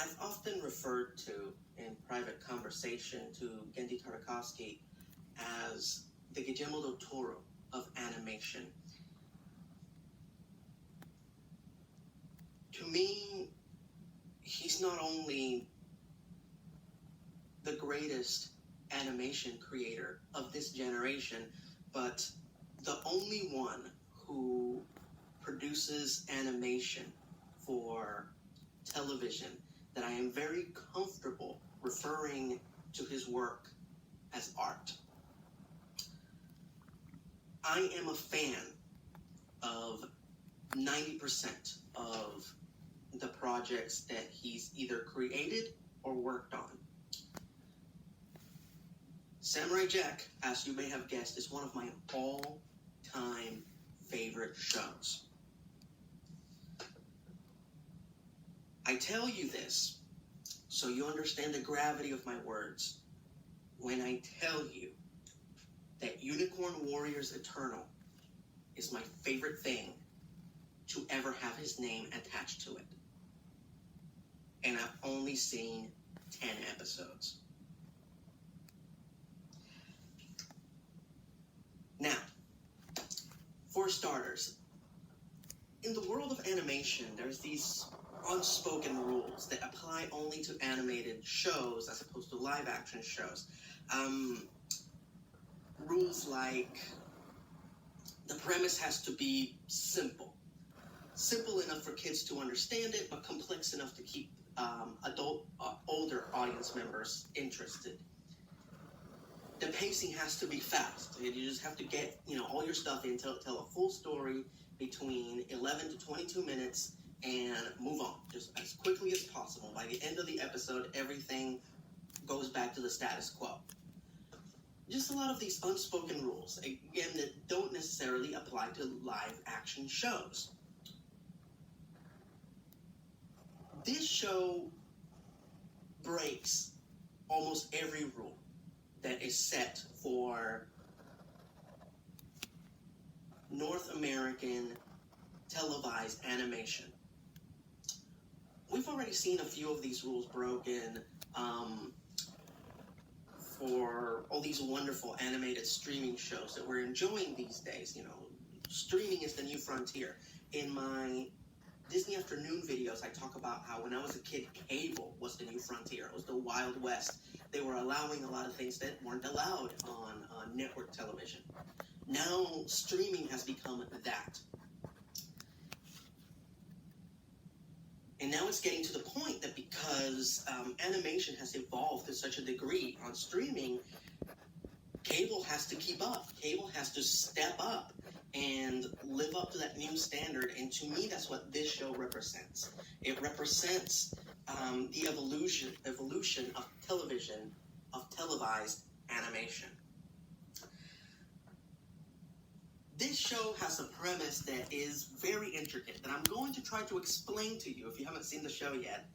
I've often referred to in private conversation to Gendy Tartakovsky as the Guillermo del Toro of animation. To me, he's not only the greatest animation creator of this generation, but the only one who produces animation for television that I am very comfortable referring to his work as art. I am a fan of 90% of the projects that he's either created or worked on. Samurai Jack, as you may have guessed, is one of my all-time favorite shows. I tell you this so you understand the gravity of my words when I tell you that Unicorn Warriors Eternal is my favorite thing to ever have his name attached to it. And I've only seen 10 episodes. Now, for starters, in the world of animation, there's these unspoken rules that apply only to animated shows as opposed to live action shows. Rules like the premise has to be simple enough for kids to understand it, but complex enough to keep older audience members interested. The pacing has to be fast. You just have to get all your stuff in, tell a full story between 11 to 22 minutes and move on just as quickly as possible. By the end of the episode, everything goes back to the status quo. Just a lot of these unspoken rules, again, that don't necessarily apply to live action shows. This show breaks almost every rule that is set for North American televised animation. We've already seen a few of these rules broken for all these wonderful animated streaming shows that we're enjoying these days. Streaming is the new frontier. In my Disney Afternoon videos, I talk about how when I was a kid, cable was the new frontier. It was the Wild West. They were allowing a lot of things that weren't allowed on network television. Now, streaming has become that. And now it's getting to the point that because animation has evolved to such a degree on streaming, cable has to keep up. Cable has to step up and live up to that new standard. And to me, that's what this show represents. It represents the evolution of television, of televised animation. This show has a premise that is very intricate that I'm going to try to explain to you if you haven't seen the show yet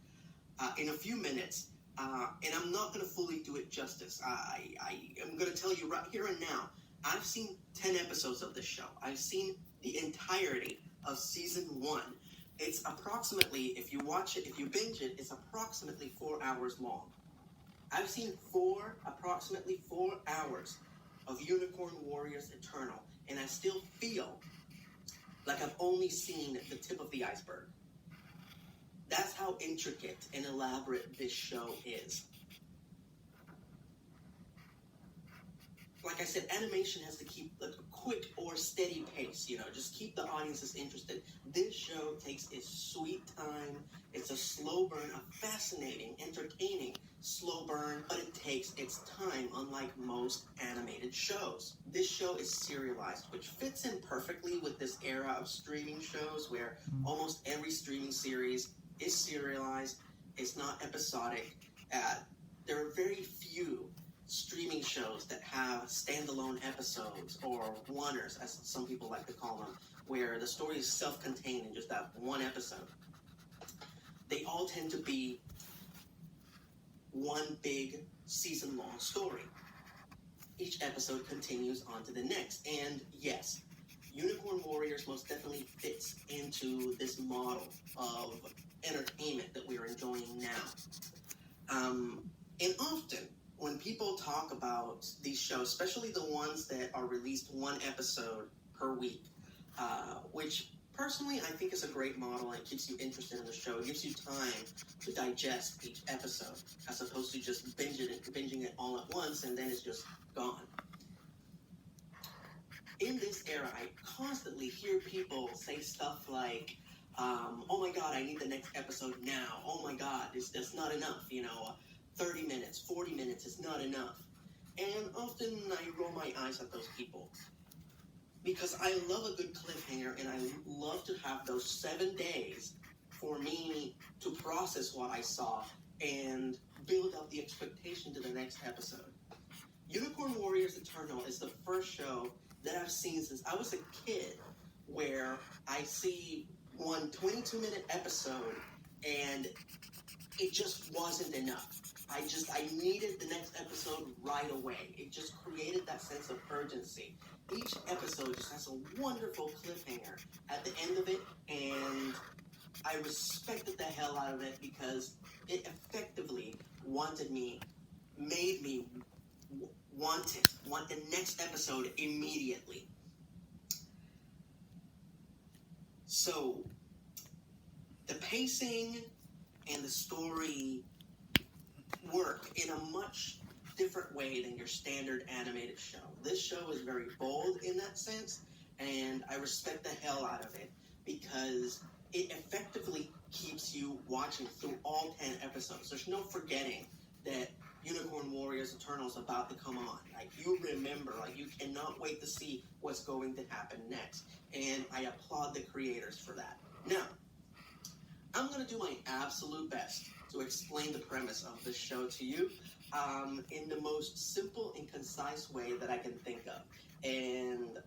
in a few minutes. And I'm not going to fully do it justice. I am going to tell you right here and now, I've seen 10 episodes of this show. I've seen the entirety of season 1. It's approximately, if you watch it, if you binge it, it's approximately 4 hours long. I've seen approximately 4 hours of Unicorn Warriors Eternal, and I still feel like I've only seen the tip of the iceberg. That's how intricate and elaborate this show is. Like I said, animation has to keep a quick or steady pace, just keep the audiences interested. This show takes its sweet time. It's a slow burn, a fascinating, entertaining slow burn, but it takes its time, unlike most animated shows. This show is serialized, which fits in perfectly with this era of streaming shows where almost every streaming series is serialized. It's not episodic. There are very few streaming shows that have standalone episodes or oneers, as some people like to call them, where the story is self-contained in just that one episode. They all tend to be one big season-long story. Each episode continues on to the next. And yes, Unicorn Warriors most definitely fits into this model of entertainment that we're enjoying now. And often, when people talk about these shows, especially the ones that are released one episode per week, which personally I think is a great model and it keeps you interested in the show. It gives you time to digest each episode as opposed to just binging it all at once and then it's just gone. In this era, I constantly hear people say stuff like, oh my god, I need the next episode now. Oh my god, that's not enough. 30 minutes, 40 minutes is not enough. And often I roll my eyes at those people. Because I love a good cliffhanger and I love to have those 7 days for me to process what I saw and build up the expectation to the next episode. Unicorn Warriors Eternal is the first show that I've seen since I was a kid where I see one 22-minute episode and it just wasn't enough. I needed the next episode right away. It just created that sense of urgency. Each episode just has a wonderful cliffhanger at the end of it, and I respected the hell out of it because it effectively made me want the next episode immediately. So, the pacing and the story work in a much different way than your standard animated show. This show is very bold in that sense, and I respect the hell out of it because it effectively keeps you watching through all 10 episodes. There's no forgetting that Unicorn Warriors Eternal is about to come on. Like, you remember, you cannot wait to see what's going to happen next. And I applaud the creators for that. Now, I'm going to do my absolute best to explain the premise of this show to you in the most simple and concise way that I can think of. And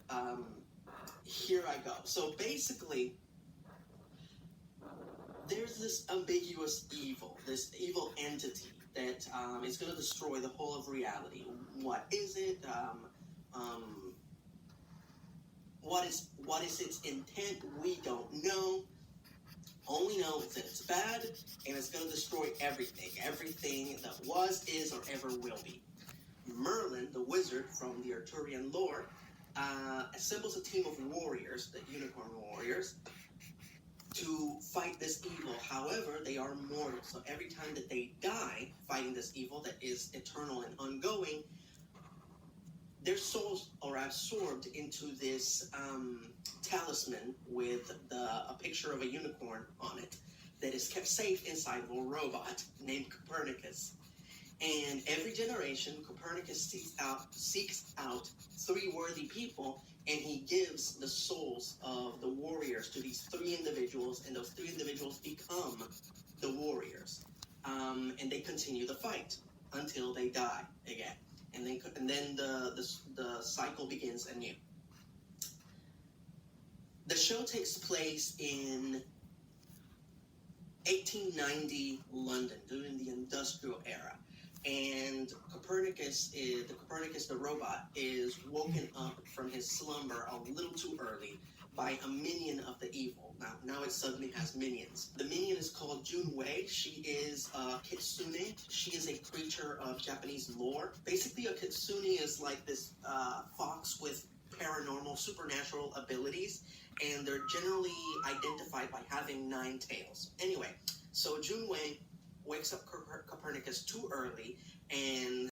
here I go. So basically, there's this ambiguous this evil entity that is going to destroy the whole of reality. What is it? What is its intent? We don't know. All we know is that it's bad, and it's going to destroy everything that was, is, or ever will be. Merlin, the wizard from the Arthurian lore, assembles a team of warriors, the Unicorn Warriors, to fight this evil. However, they are mortal, so every time that they die fighting this evil that is eternal and ongoing, their souls are absorbed into this talisman with a picture of a unicorn on it that is kept safe inside of a robot named Copernicus. And every generation, Copernicus seeks out 3 worthy people, and he gives the souls of the warriors to these 3 individuals, and those 3 individuals become the warriors. And they continue the fight until they die again. And then the cycle begins anew. The show takes place in 1890 London during the Industrial Era, and Copernicus, the robot, is woken up from his slumber a little too early by a minion of the evil. Now it suddenly has minions. The minion is called Junwei. She is a kitsune. She is a creature of Japanese lore. Basically, a kitsune is like this fox with paranormal, supernatural abilities, and they're generally identified by having 9 tails. Anyway, so Junwei wakes up Copernicus too early and